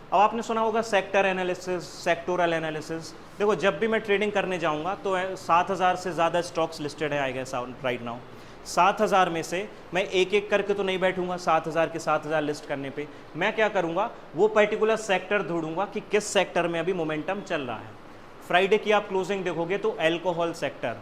अब आपने सुना होगा सेक्टर एनालिसिस, सेक्टोरल एनालिसिस। देखो जब भी मैं ट्रेडिंग करने जाऊंगा तो 7,000 से ज़्यादा स्टॉक्स लिस्टेड है आई गेस राइट नाउ। 7,000 में से मैं एक एक करके तो नहीं बैठूंगा 7,000 के 7,000 लिस्ट करने पे। मैं क्या करूंगा, वो पर्टिकुलर सेक्टर ढूंढूंगा कि किस सेक्टर में अभी मोमेंटम चल रहा है। फ्राइडे की आप क्लोजिंग देखोगे तो एल्कोहल सेक्टर,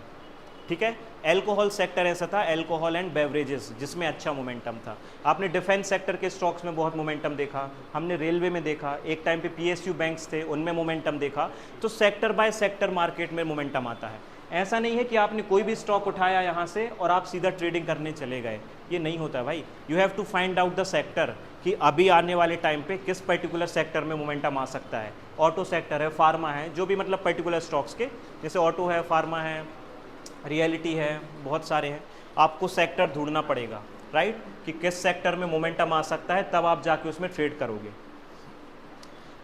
ठीक है, एल्कोहल सेक्टर ऐसा था, एल्कोहल एंड बेवरेजेस, जिसमें अच्छा मोमेंटम था। आपने डिफेंस सेक्टर के स्टॉक्स में बहुत मोमेंटम देखा, हमने रेलवे में देखा, एक टाइम पे पीएसयू बैंक्स थे उनमें मोमेंटम देखा। तो सेक्टर बाय सेक्टर मार्केट में मोमेंटम आता है। ऐसा नहीं है कि आपने कोई भी स्टॉक उठाया यहाँ से और आप सीधा ट्रेडिंग करने चले गए, ये नहीं होता भाई। You have to find out the sector कि अभी आने वाले टाइम पे किस पर्टिकुलर सेक्टर में मोमेंटम आ सकता है। ऑटो सेक्टर है, फार्मा है, जो भी मतलब पर्टिकुलर स्टॉक्स के, जैसे ऑटो है, फार्मा है, रियलिटी है, बहुत सारे हैं। आपको सेक्टर ढूंढना पड़ेगा, राइट, कि किस सेक्टर में मोमेंटम आ सकता है, तब आप जाके उसमें ट्रेड करोगे।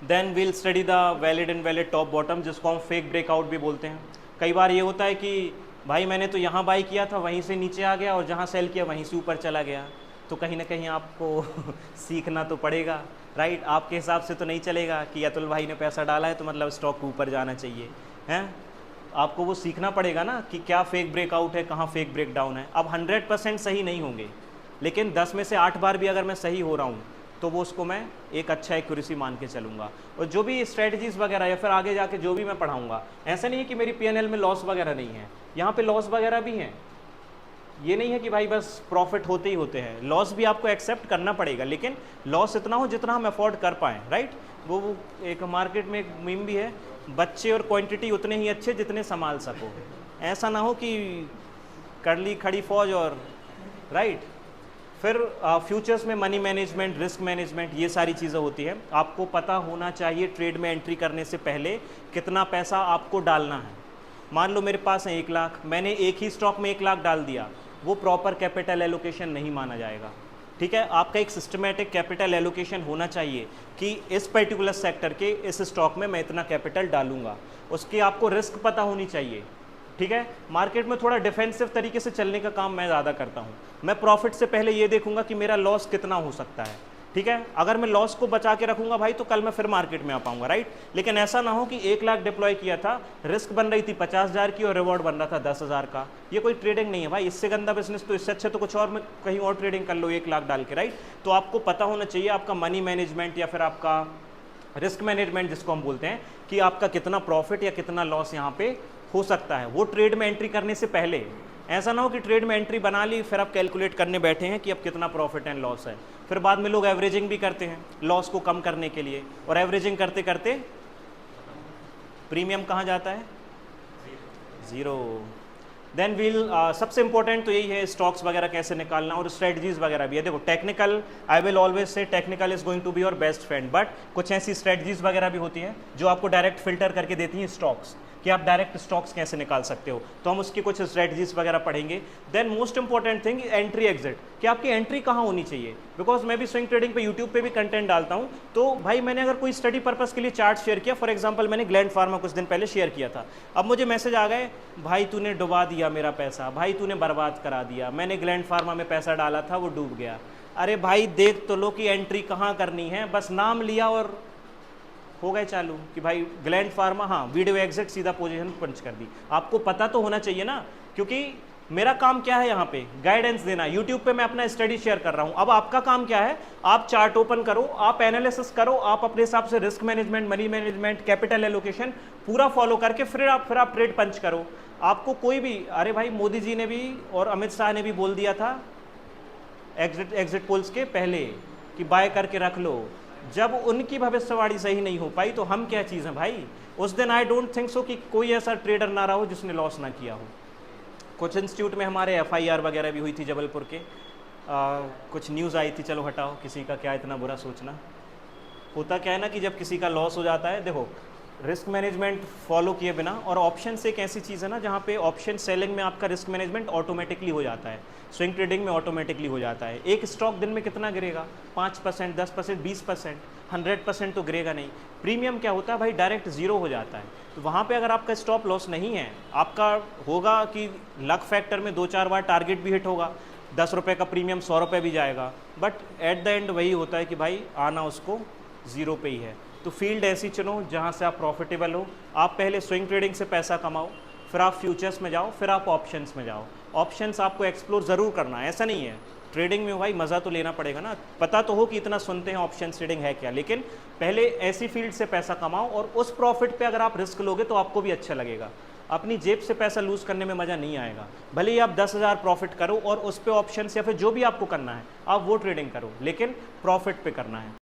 Then will study the valid and valid top bottom, जिसको हम फेक ब्रेकआउट भी बोलते हैं। कई बार ये होता है कि भाई मैंने तो यहाँ बाई किया था, वहीं से नीचे आ गया, और जहाँ सेल किया वहीं से ऊपर चला गया। तो कहीं ना कहीं आपको सीखना तो पड़ेगा, राइट। आपके हिसाब से तो नहीं चलेगा कि अतुल भाई ने पैसा डाला है तो मतलब स्टॉक को ऊपर जाना चाहिए, हैं। आपको वो सीखना पड़ेगा ना कि क्या फेक ब्रेकआउट है, कहाँ फेक ब्रेकडाउन है। अब 100% सही नहीं होंगे, लेकिन 10 में से 8 बार भी अगर मैं सही हो रहा हूँ तो वो उसको मैं एक अच्छा एक्यूरेसी मान के चलूँगा। और जो भी स्ट्रेटजीज़ वगैरह या फिर आगे जाके जो भी मैं पढ़ाऊँगा, ऐसा नहीं है कि मेरी पीएनएल में लॉस वगैरह नहीं है, यहाँ पे लॉस वगैरह भी हैं। ये नहीं है कि भाई बस प्रॉफिट होते ही होते हैं, लॉस भी आपको एक्सेप्ट करना पड़ेगा, लेकिन लॉस इतना हो जितना हम अफोर्ड कर पाएँ, राइट। वो एक मार्केट में एक मीम भी है, बच्चे और क्वांटिटी उतने ही अच्छे जितने संभाल सको। ऐसा ना हो कि कर ली खड़ी फौज और, राइट। फिर फ्यूचर्स में मनी मैनेजमेंट, रिस्क मैनेजमेंट, ये सारी चीज़ें होती हैं। आपको पता होना चाहिए ट्रेड में एंट्री करने से पहले कितना पैसा आपको डालना है। मान लो मेरे पास है 1 लाख, मैंने एक ही स्टॉक में 1 लाख डाल दिया, वो प्रॉपर कैपिटल एलोकेशन नहीं माना जाएगा, ठीक है। आपका एक सिस्टमेटिक कैपिटल एलोकेशन होना चाहिए कि इस पर्टिकुलर सेक्टर के इस स्टॉक में मैं इतना कैपिटल डालूंगा, उसकी आपको रिस्क पता होनी चाहिए, ठीक है। मार्केट में थोड़ा डिफेंसिव तरीके से चलने का काम मैं ज़्यादा करता हूँ। मैं प्रॉफिट से पहले ये देखूंगा कि मेरा लॉस कितना हो सकता है, ठीक है। अगर मैं लॉस को बचा के रखूंगा भाई तो कल मैं फिर मार्केट में आ पाऊंगा, राइट। लेकिन ऐसा ना हो कि 1 लाख डिप्लॉय किया था, रिस्क बन रही थी 50,000 की और रिवॉर्ड बन रहा था 10,000 का। ये कोई ट्रेडिंग नहीं है भाई, इससे गंदा बिजनेस तो इससे अच्छे तो कुछ और में कहीं और ट्रेडिंग कर लो 1 लाख डाल के, राइट। तो आपको पता होना चाहिए आपका मनी मैनेजमेंट या फिर आपका रिस्क मैनेजमेंट जिसको हम बोलते हैं, कि आपका कितना प्रॉफिट या कितना लॉस यहाँ पे हो सकता है, वो ट्रेड में एंट्री करने से पहले। ऐसा ना हो कि ट्रेड में एंट्री बना ली फिर आप कैलकुलेट करने बैठे हैं कि अब कितना प्रॉफिट एंड लॉस है। फिर बाद में लोग एवरेजिंग भी करते हैं लॉस को कम करने के लिए, और एवरेजिंग करते करते प्रीमियम कहाँ जाता है, ज़ीरो। देन वील सबसे इंपॉर्टेंट तो यही है स्टॉक्स वगैरह कैसे निकालना, और स्ट्रेटजीज वगैरह भी है। देखो technical, I will always say technical is going to be your best friend, but कुछ ऐसी स्ट्रेटजीज वगैरह भी होती हैं जो आपको डायरेक्ट फिल्टर करके देती हैं स्टॉक्स, कि आप डायरेक्ट स्टॉक्स कैसे निकाल सकते हो। तो हम उसकी कुछ स्ट्रेटजीज वगैरह पढ़ेंगे। Then most important thing entry exit, कि आपकी एंट्री कहाँ होनी चाहिए। बिकॉज मैं भी स्विंग ट्रेडिंग पे यूट्यूब पे भी कंटेंट डालता हूँ, तो भाई मैंने अगर कोई स्टडी पर्पस के लिए चार्ट शेयर किया, फॉर एग्जाम्पल मैंने ग्लैंड फार्मा कुछ दिन पहले शेयर किया था, अब मुझे मैसेज आ गए, भाई तूने डुबा दिया मेरा पैसा, भाई तूने बर्बाद करा दिया, मैंने ग्लैंड फार्मा में पैसा डाला था वो डूब गया। अरे भाई देख तो लो कि एंट्री कहाँ करनी है, बस नाम लिया और हो गए चालू कि भाई ग्लैंड फार्मा, हाँ वीडियो एग्जिट, सीधा पोजीशन पंच कर दी। आपको पता तो होना चाहिए ना, क्योंकि मेरा काम क्या है यहाँ पे गाइडेंस देना। यूट्यूब पे मैं अपना स्टडी शेयर कर रहा हूँ, अब आपका काम क्या है, आप चार्ट ओपन करो, आप एनालिसिस करो, आप अपने हिसाब से risk management, money management, capital allocation पूरा फॉलो करके फिर आप ट्रेड पंच करो। आपको कोई भी, अरे भाई मोदी जी ने भी और अमित शाह ने भी बोल दिया था एग्जिट पोल्स के पहले कि बाय करके रख लो। जब उनकी भविष्यवाणी सही नहीं हो पाई तो हम क्या चीज़ हैं भाई। उस दिन आई डोंट थिंक सो कि कोई ऐसा ट्रेडर ना रहा हो जिसने लॉस ना किया हो। कुछ इंस्टीट्यूट में हमारे FIR वगैरह भी हुई थी जबलपुर के, कुछ न्यूज़ आई थी, चलो हटाओ, किसी का क्या इतना बुरा सोचना। होता क्या है ना कि जब किसी का लॉस हो जाता है, देखो रिस्क मैनेजमेंट फॉलो किए बिना, और ऑप्शन से एक ऐसी चीज़ है ना जहाँ पे ऑप्शन सेलिंग में आपका रिस्क मैनेजमेंट ऑटोमेटिकली हो जाता है, स्विंग ट्रेडिंग में ऑटोमेटिकली हो जाता है। एक स्टॉक दिन में कितना गिरेगा, 5%, 10%, 20%, 100% तो गिरेगा नहीं। प्रीमियम क्या होता है भाई, डायरेक्ट ज़ीरो हो जाता है। तो वहाँ पे अगर आपका स्टॉप लॉस नहीं है, आपका होगा कि लक फैक्टर में 2-4 बार टारगेट भी हिट होगा, 10 रुपये का प्रीमियम 100 रुपये भी जाएगा, बट एट द एंड वही होता है कि भाई आना उसको ज़ीरो पे ही है। तो फील्ड ऐसी चुनो जहाँ से आप प्रॉफिटेबल हो। आप पहले स्विंग ट्रेडिंग से पैसा कमाओ, फिर आप फ्यूचर्स में जाओ, फिर आप ऑप्शंस में जाओ। ऑप्शंस आपको एक्सप्लोर ज़रूर करना है, ऐसा नहीं है ट्रेडिंग में भाई मज़ा तो लेना पड़ेगा ना। पता तो हो कि इतना सुनते हैं ऑप्शन ट्रेडिंग है क्या, लेकिन पहले ऐसी फील्ड से पैसा कमाओ और उस प्रॉफिट पे अगर आप रिस्क लोगे तो आपको भी अच्छा लगेगा। अपनी जेब से पैसा लूज़ करने में मज़ा नहीं आएगा। भले ही आप 10,000 प्रॉफिट करो और उस पे ऑप्शन या फिर जो भी आपको करना है आप वो ट्रेडिंग करो, लेकिन प्रॉफिट पे करना है।